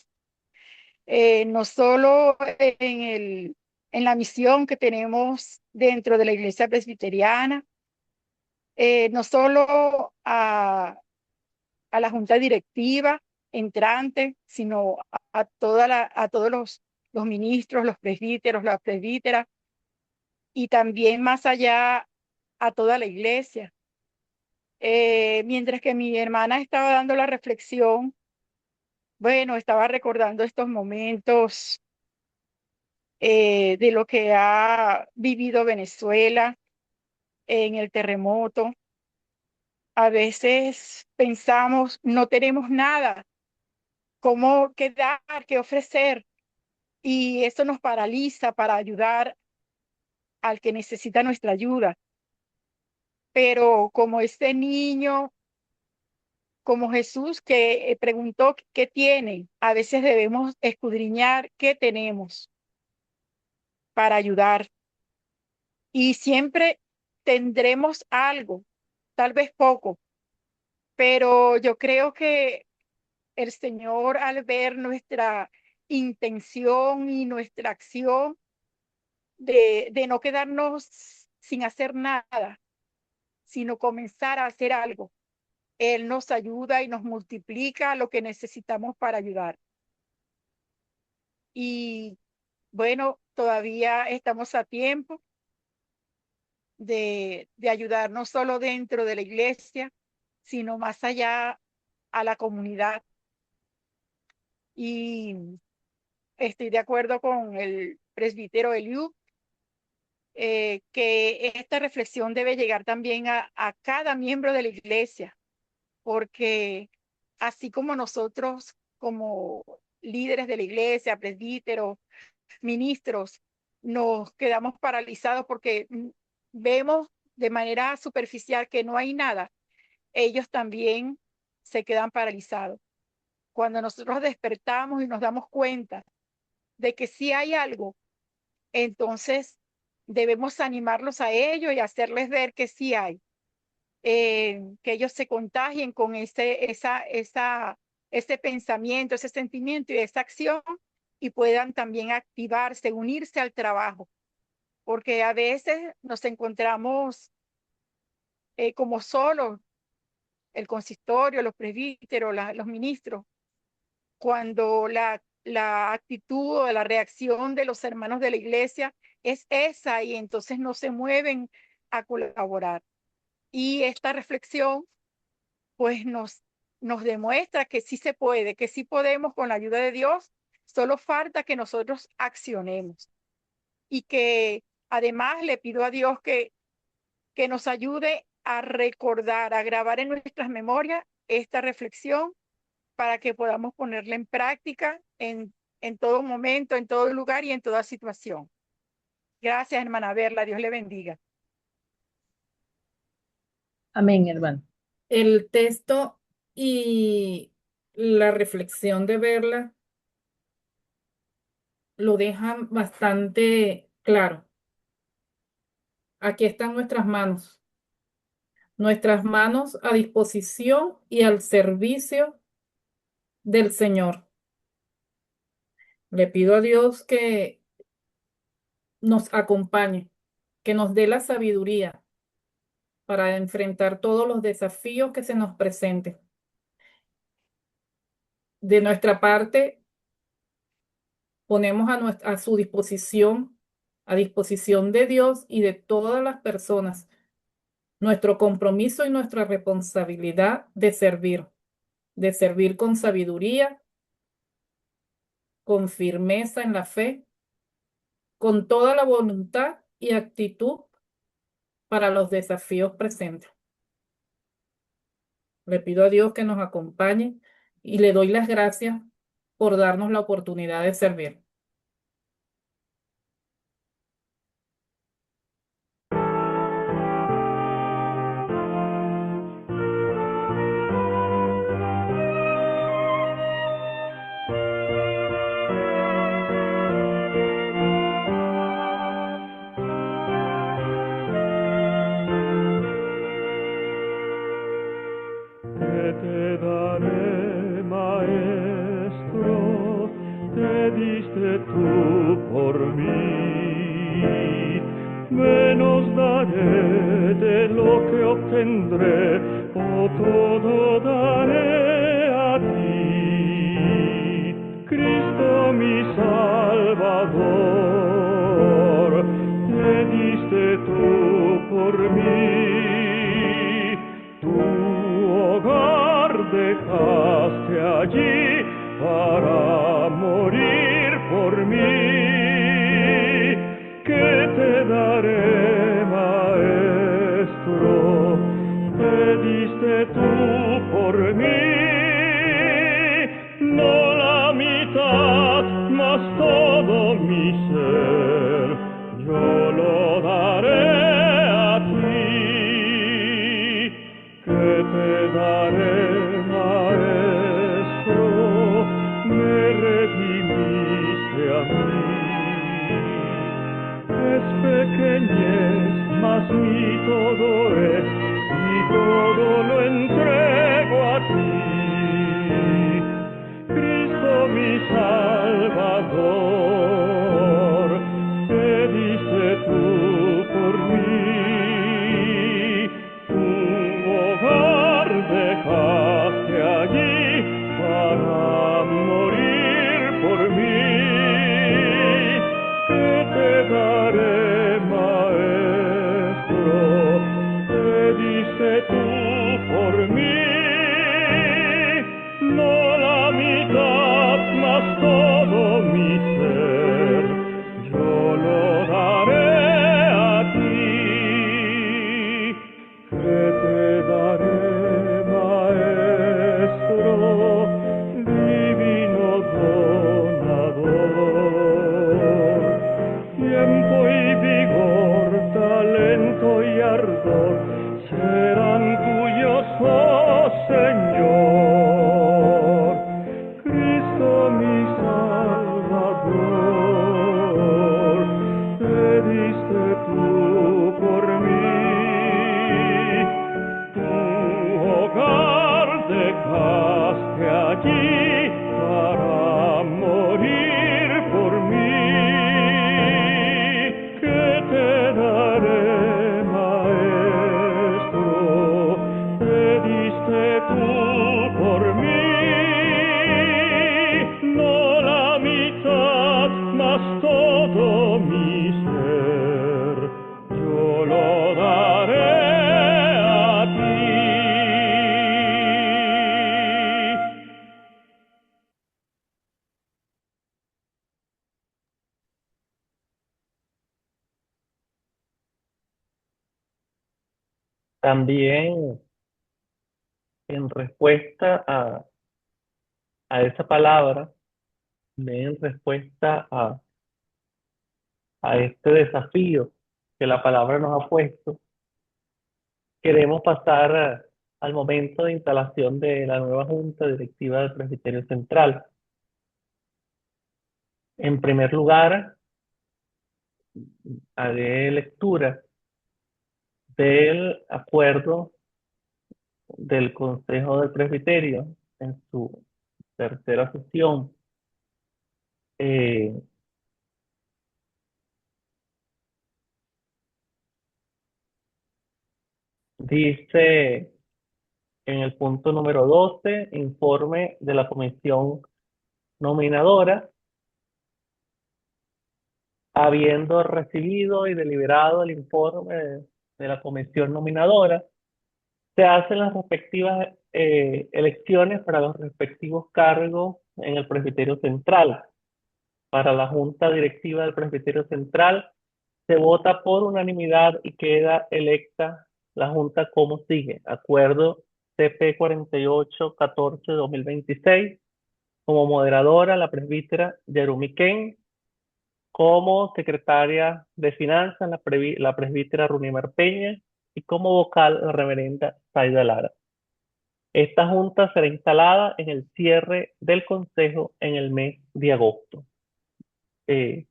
S7: no solo en la misión que tenemos dentro de la Iglesia Presbiteriana, no solo a la junta directiva entrante, sino a todos los ministros, los presbíteros, las presbíteras, y también más allá a toda la iglesia. Mientras que mi hermana estaba dando la reflexión, bueno, estaba recordando estos momentos de lo que ha vivido Venezuela en el terremoto. A veces pensamos, no tenemos nada, cómo quedar, qué ofrecer, y eso nos paraliza para ayudar al que necesita nuestra ayuda. Pero como este niño, como Jesús que preguntó qué tiene, a veces debemos escudriñar qué tenemos para ayudar. Y siempre tendremos algo, tal vez poco, pero yo creo que el Señor, al ver nuestra intención y nuestra acción de no quedarnos sin hacer nada, sino comenzar a hacer algo, Él nos ayuda y nos multiplica lo que necesitamos para ayudar. Y bueno, todavía estamos a tiempo de ayudar no solo dentro de la iglesia, sino más allá a la comunidad. Y estoy de acuerdo con el presbítero Eliú, que esta reflexión debe llegar también a cada miembro de la iglesia, porque así como nosotros, como líderes de la iglesia, presbíteros, ministros, nos quedamos paralizados porque vemos de manera superficial que no hay nada, ellos también se quedan paralizados. Cuando nosotros despertamos y nos damos cuenta de que sí hay algo, entonces debemos animarlos a ellos y hacerles ver que sí hay. Que ellos se contagien con ese pensamiento, ese sentimiento y esa acción, y puedan también activarse, unirse al trabajo. Porque a veces nos encontramos como solos, el consistorio, los presbíteros, los ministros, cuando la actitud o la reacción de los hermanos de la iglesia es esa, y entonces no se mueven a colaborar. Y esta reflexión pues nos demuestra que sí se puede, que sí podemos con la ayuda de Dios, solo falta que nosotros accionemos. Y que además le pido a Dios que nos ayude a recordar, a grabar en nuestras memorias esta reflexión para que podamos ponerla en práctica en todo momento, en todo lugar y en toda situación. Gracias, hermana Verla. Dios le bendiga.
S1: Amén, hermano.
S12: El texto y la reflexión de Verla lo dejan bastante claro. Aquí están nuestras manos a disposición y al servicio del Señor. Le pido a Dios que nos acompañe, que nos dé la sabiduría para enfrentar todos los desafíos que se nos presenten. De nuestra parte, ponemos a su disposición, a disposición de Dios y de todas las personas, nuestro compromiso y nuestra responsabilidad de servir con sabiduría, con firmeza en la fe, con toda la voluntad y actitud para los desafíos presentes. Le pido a Dios que nos acompañe y le doy las gracias por darnos la oportunidad de servir.
S13: Te daré, maestro, te diste tú por mí, menos da daré de lo que obtendré, oh, todo daré a ti, Cristo mi Salvador, me diste tú por mí, tu hogar dejaste allí para morir por mí. ¿Qué te daré, Maestro? Te diste tú por mí, no la mitad, mas todo mi ser, yo lo daré a ti. ¿Qué te daré, Maestro? Me redimiste a mí. Es pequeñez, mas mi todo es, y todo lo entrego a ti. Cristo mi Salvador, te diste tú por mí, tu hogar dejaste allí para morir por mí. ¿Qué te daré, Maestro? Te diste tú por mí, no la mitad, mas todo mi ser, yo lo daré a ti. ¿Qué te daré, Maestro, divino donador? Tiempo y vigor, talento y ardor serán tuyos, oh Señor. Cristo mi Salvador, te diste tú por mí, tu hogar dejaste allí para morir por mí. ¿Qué te daré, Maestro? Te diste tú por mí, no la mitad, mas todo mi ser, yo lo daré a ti.
S2: También en respuesta a esa palabra, en respuesta a este desafío que la palabra nos ha puesto, queremos pasar al momento de instalación de la nueva Junta Directiva del Presbiterio Central. En primer lugar, haré lectura del acuerdo del Consejo del Presbiterio en su tercera sesión. Dice en el punto número 12, informe de la comisión nominadora, habiendo recibido y deliberado el informe de la comisión nominadora, se hacen las respectivas elecciones para los respectivos cargos en el Presbiterio Central. Para la Junta Directiva del Presbiterio Central se vota por unanimidad y queda electa la Junta como sigue. Acuerdo CP 4814-2026. Como moderadora, la presbítera Yerumi Ken. Como secretaria de Finanzas, la presbítera Runimar Peña. Y como vocal, la reverenda Zaida Lara. Esta junta será instalada en el cierre del Consejo en el mes de agosto. En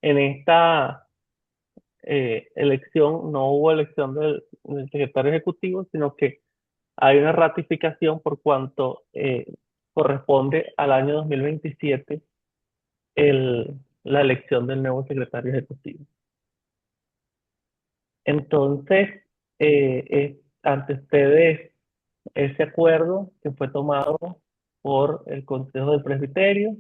S2: esta elección no hubo elección del secretario ejecutivo, sino que hay una ratificación por cuanto corresponde al año 2027 la elección del nuevo secretario ejecutivo. Entonces, ante ustedes ese acuerdo que fue tomado por el Consejo del Presbiterio,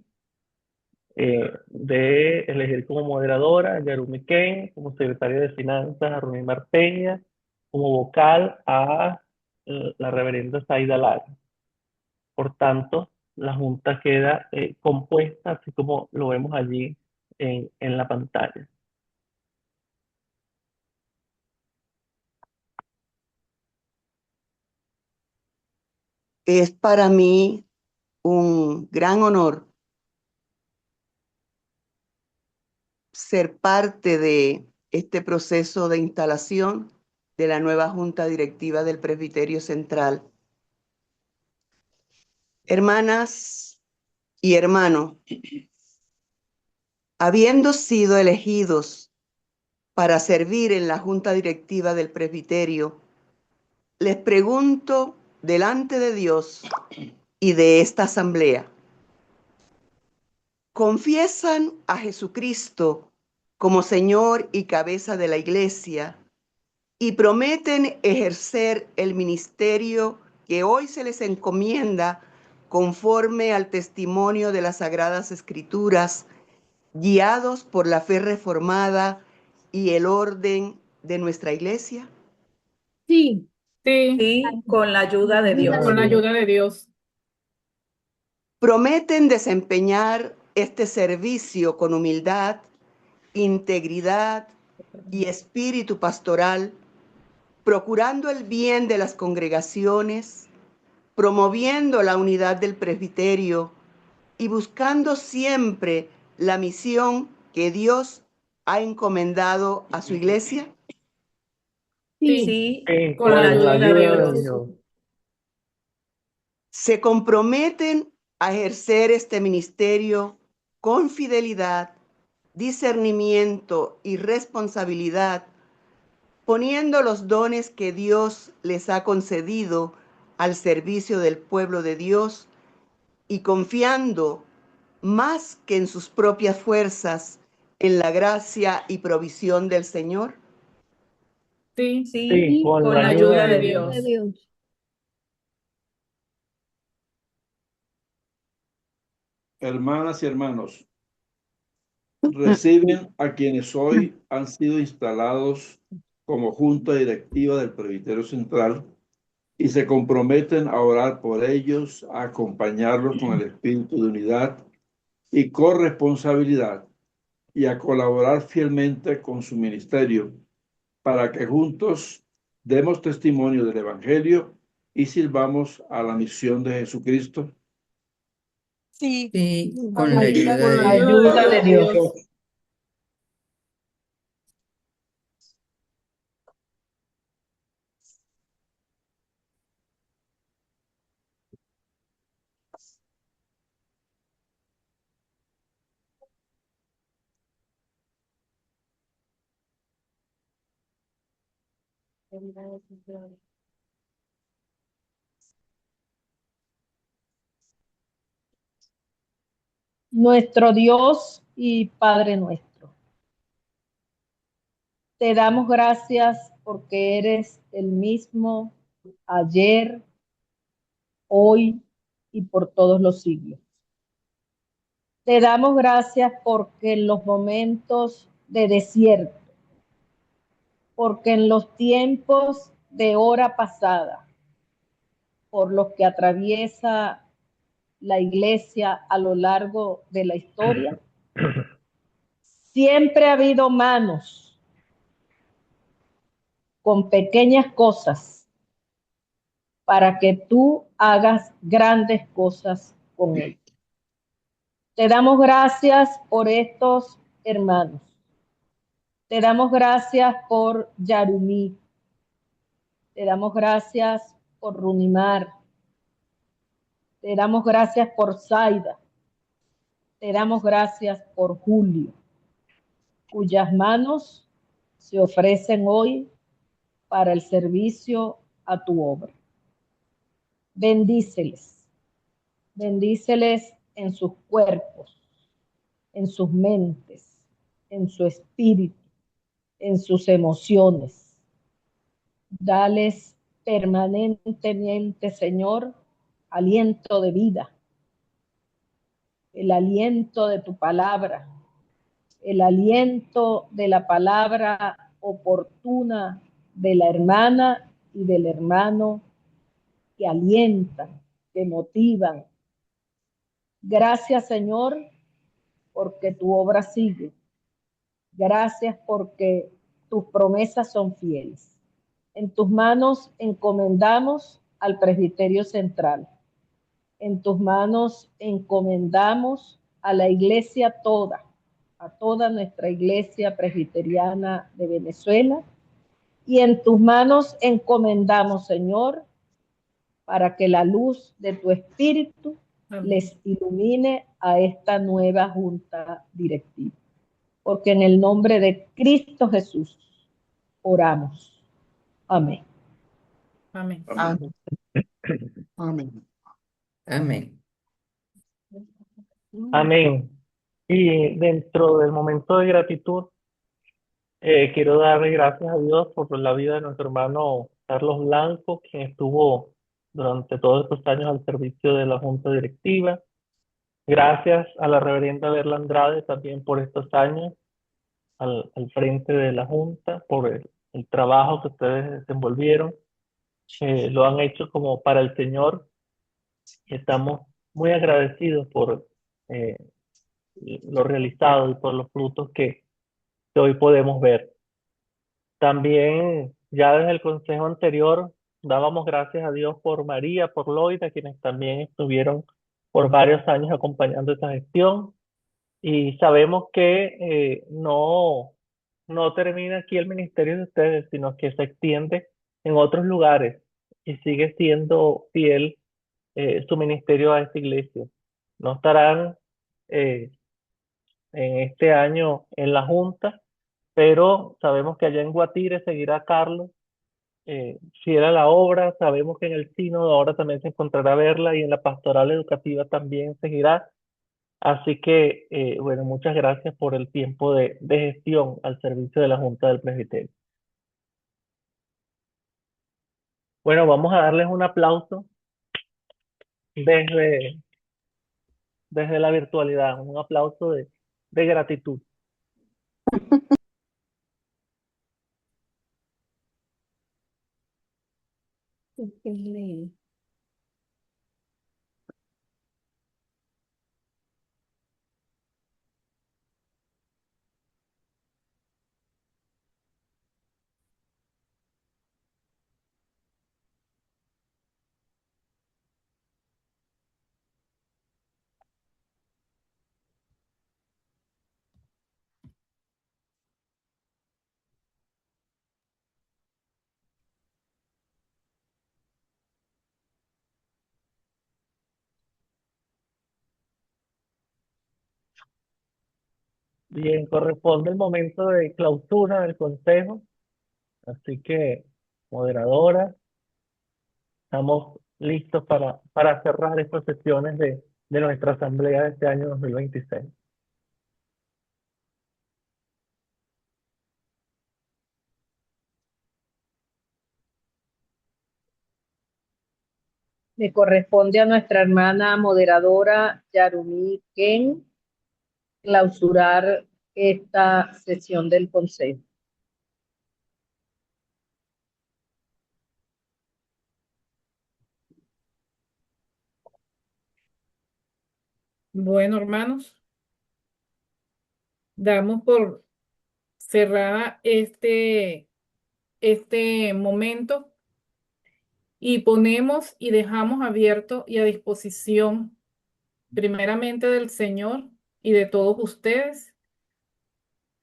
S2: de elegir como moderadora a Yarumi Ken, como secretaria de Finanzas a Runimar Peña, como vocal a la reverenda Zaida Lara. Por tanto, la Junta queda compuesta, así como lo vemos allí en la pantalla.
S11: Es para mí un gran honor ser parte de este proceso de instalación de la nueva Junta Directiva del Presbiterio Central. Hermanas y hermanos, habiendo sido elegidos para servir en la Junta Directiva del Presbiterio, les pregunto delante de Dios y de esta asamblea, ¿confiesan a Jesucristo como Señor y cabeza de la Iglesia y prometen ejercer el ministerio que hoy se les encomienda conforme al testimonio de las Sagradas Escrituras, guiados por la fe reformada y el orden de nuestra Iglesia?
S3: Sí,
S12: Sí,
S4: Sí, con la ayuda de Dios.
S12: con la ayuda de Dios.
S11: Prometen desempeñar este servicio con humildad, integridad y espíritu pastoral, procurando el bien de las congregaciones, promoviendo la unidad del presbiterio y buscando siempre la misión que Dios ha encomendado a su iglesia.
S3: sí,
S4: Sí,
S2: Sí,
S4: con la ayuda de Dios.
S2: Dios.
S11: Se comprometen a ejercer este ministerio con fidelidad, discernimiento y responsabilidad, poniendo los dones que Dios les ha concedido al servicio del pueblo de Dios y confiando más que en sus propias fuerzas en la gracia y provisión del Señor.
S12: Sí,
S4: Sí,
S2: Sí, con
S4: con
S2: la
S4: la
S2: ayuda
S4: ayuda de
S2: de
S3: de
S4: Dios.
S3: Dios.
S14: Hermanas y hermanos, reciben a quienes hoy han sido instalados como Junta Directiva del Presbiterio Central y se comprometen a orar por ellos, a acompañarlos con el espíritu de unidad y corresponsabilidad y a colaborar fielmente con su ministerio para que juntos demos testimonio del Evangelio y sirvamos a la misión de Jesucristo.
S7: Sí,
S5: Sí,
S3: Con
S5: con
S3: la
S5: la
S3: ayuda
S5: ayuda
S3: de
S5: de
S3: Dios.
S5: Dios.
S1: Ayuda de Dios. Nuestro Dios y Padre nuestro, te damos gracias porque eres el mismo ayer, hoy y por todos los siglos. Te damos gracias porque en los momentos de desierto, porque en los tiempos de hora pasada, por los que atraviesa la iglesia a lo largo de la historia, siempre ha habido manos con pequeñas cosas para que tú hagas grandes cosas con ellos. Te damos gracias por estos hermanos. Te damos gracias por Yarumi. Te damos gracias por Runimar. Te damos gracias por Zaida. Te damos gracias por Julio, cuyas manos se ofrecen hoy para el servicio a tu obra. Bendíceles. Bendíceles en sus cuerpos, en sus mentes, en su espíritu, en sus emociones. Dales permanentemente, Señor, aliento de vida, el aliento de tu palabra, el aliento de la palabra oportuna de la hermana y del hermano que alientan, que motivan. Gracias, Señor, porque tu obra sigue. Gracias porque tus promesas son fieles. En tus manos encomendamos al Presbiterio Central. En tus manos encomendamos a la iglesia toda, a toda nuestra iglesia presbiteriana de Venezuela. Y en tus manos encomendamos, Señor, para que la luz de tu Espíritu les ilumine a esta nueva junta directiva. Porque en el nombre de Cristo Jesús oramos. Amén.
S12: Amén.
S6: Amén. Amén.
S5: Amén.
S2: Amén. Y dentro del momento de gratitud, quiero darle gracias a Dios por la vida de nuestro hermano Carlos Blanco, quien estuvo durante todos estos años al servicio de la Junta Directiva. Gracias a la reverenda Berla Andrade también por estos años al frente de la Junta, por el trabajo que ustedes desenvolvieron. Lo han hecho como para el Señor. Estamos muy agradecidos por lo realizado y por los frutos que hoy podemos ver. También, ya desde el consejo anterior, dábamos gracias a Dios por María, por Loida, quienes también estuvieron por varios años acompañando esta gestión. Y sabemos que no termina aquí el ministerio de ustedes, sino que se extiende en otros lugares y sigue siendo fiel su ministerio a esta iglesia. No estarán en este año en la Junta, pero sabemos que allá en Guatire seguirá Carlos fiel a la obra. Sabemos que en el sínodo ahora también se encontrará Verla y en la pastoral educativa también seguirá. Así que, bueno, muchas gracias por el tiempo de gestión al servicio de la Junta del Presbiterio. Bueno, vamos a darles un aplauso desde, desde la virtualidad, un aplauso de gratitud. Bien, corresponde el momento de clausura del consejo, así que, moderadora, estamos listos para cerrar estas sesiones de nuestra asamblea de este año 2026.
S1: Le corresponde a nuestra hermana moderadora Yarumí Ken clausurar esta sesión del consejo.
S12: Bueno, hermanos, damos por cerrada este momento y ponemos y dejamos abierto y a disposición primeramente del Señor y de todos ustedes,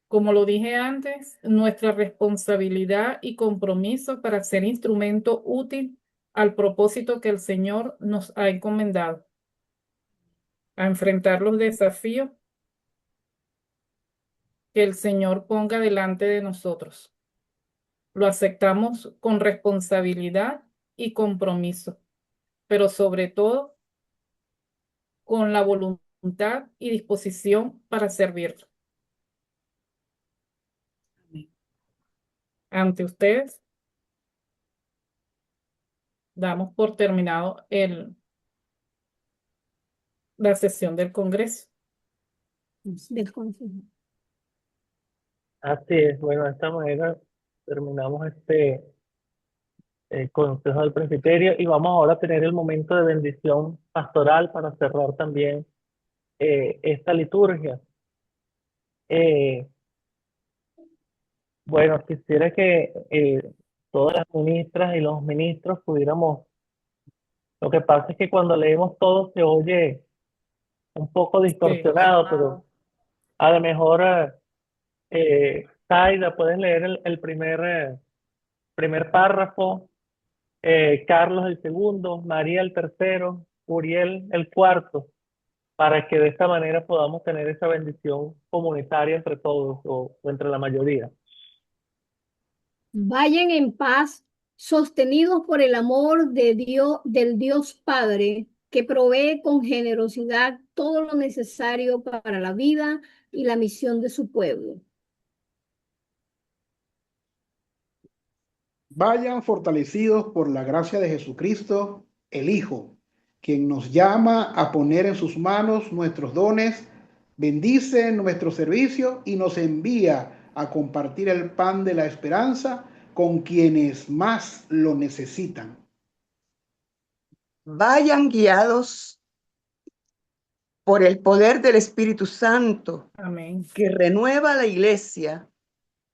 S12: como lo dije antes, nuestra responsabilidad y compromiso para ser instrumento útil al propósito que el Señor nos ha encomendado, a enfrentar los desafíos que el Señor ponga delante de nosotros. Lo aceptamos con responsabilidad y compromiso, pero sobre todo con la voluntad y disposición para servirlo. Ante ustedes, damos por terminado la sesión del Congreso.
S3: Del Consejo.
S2: Así es, bueno, de esta manera terminamos este Consejo del Presbiterio y vamos ahora a tener el momento de bendición pastoral para cerrar también esta liturgia. Eh, bueno, quisiera que todas las ministras y los ministros pudiéramos. Lo que pasa es que cuando leemos todo se oye un poco distorsionado, pero a lo mejor, Zaida, puedes leer el primer párrafo, Carlos el segundo, María el tercero, Uriel el cuarto, para que de esta manera podamos tener esa bendición comunitaria entre todos o entre la mayoría.
S3: Vayan en paz, sostenidos por el amor de Dios, del Dios Padre, que provee con generosidad todo lo necesario para la vida y la misión de su pueblo.
S6: Vayan fortalecidos por la gracia de Jesucristo, el Hijo, quien nos llama a poner en sus manos nuestros dones, bendice nuestro servicio y nos envía a compartir el pan de la esperanza con quienes más lo necesitan.
S11: Vayan guiados por el poder del Espíritu Santo,
S12: Amén.
S11: que renueva la iglesia,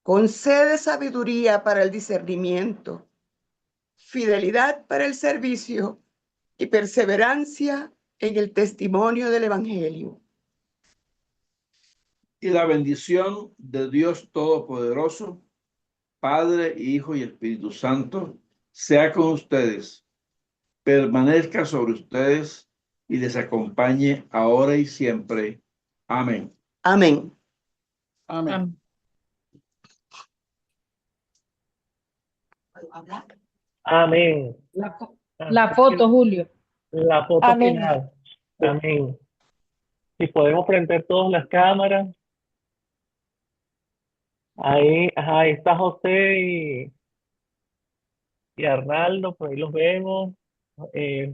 S11: concede sabiduría para el discernimiento, fidelidad para el servicio y perseverancia en el testimonio del Evangelio.
S14: Y la bendición de Dios Todopoderoso, Padre, Hijo y Espíritu Santo, sea con ustedes, permanezca sobre ustedes y les acompañe ahora y siempre. Amén.
S11: Amén.
S6: Amén.
S2: Amén.
S1: La foto, Julio.
S2: La foto
S7: Amén.
S2: final. Amén. Si podemos prender todas las cámaras. Ahí, ajá, ahí está José y Arnaldo, por ahí los vemos.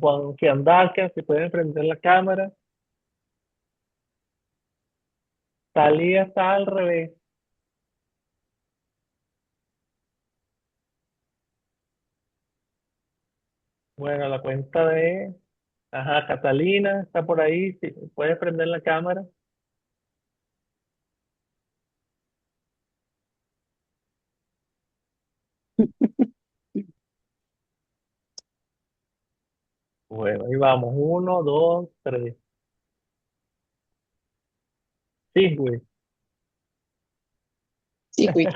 S2: Juan Fiandaca, si pueden prender la cámara. Talía está al revés. Bueno, la cuenta de... Ajá, Catalina está por ahí, si puedes prender la cámara. Bueno, ahí vamos. 1, 2, 3. Sí, güey.
S7: Sí, güey.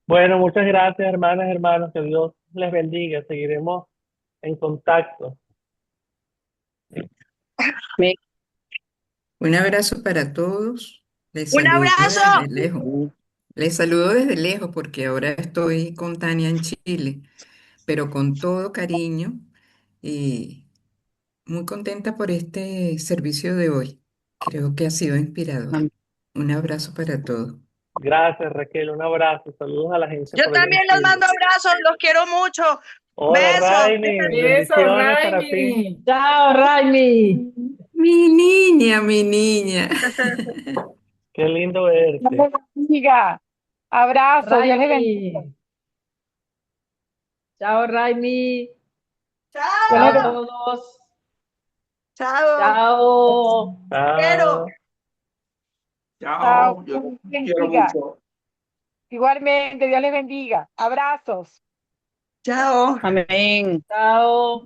S2: Bueno, muchas gracias, hermanas, hermanos. Que Dios les bendiga. Seguiremos en contacto.
S5: Un abrazo para todos. Les
S11: ¡Un
S5: saludo
S11: abrazo!
S5: desde lejos. Les saludo desde lejos porque ahora estoy con Tania en Chile, pero con todo cariño y muy contenta por este servicio de hoy. Creo que ha sido inspirador. Un abrazo para todos.
S2: Gracias, Raquel. Un abrazo. Saludos a la gente
S11: Yo
S2: por allá en
S11: también les
S2: Chile.
S11: mando abrazos, los quiero mucho.
S2: Hola,
S11: Besos.
S2: Raimi.
S12: Besos,
S2: Bendiciones para ti.
S12: Raimi.
S1: Chao, Raimi.
S5: Mi niña, mi niña.
S2: Qué lindo verte.
S7: Dios les bendiga. Abrazo, Dios les bendiga.
S1: Raimi. Chao, Raimi.
S11: Chao.
S1: Chao a todos.
S11: Chao.
S1: Chao.
S11: Quiero.
S14: Chao. Yo
S7: Dios les
S14: quiero
S7: bendiga.
S14: mucho.
S7: Igualmente, Dios les bendiga. Abrazos.
S11: Chao.
S7: Amén.
S1: Chao.
S7: Chao.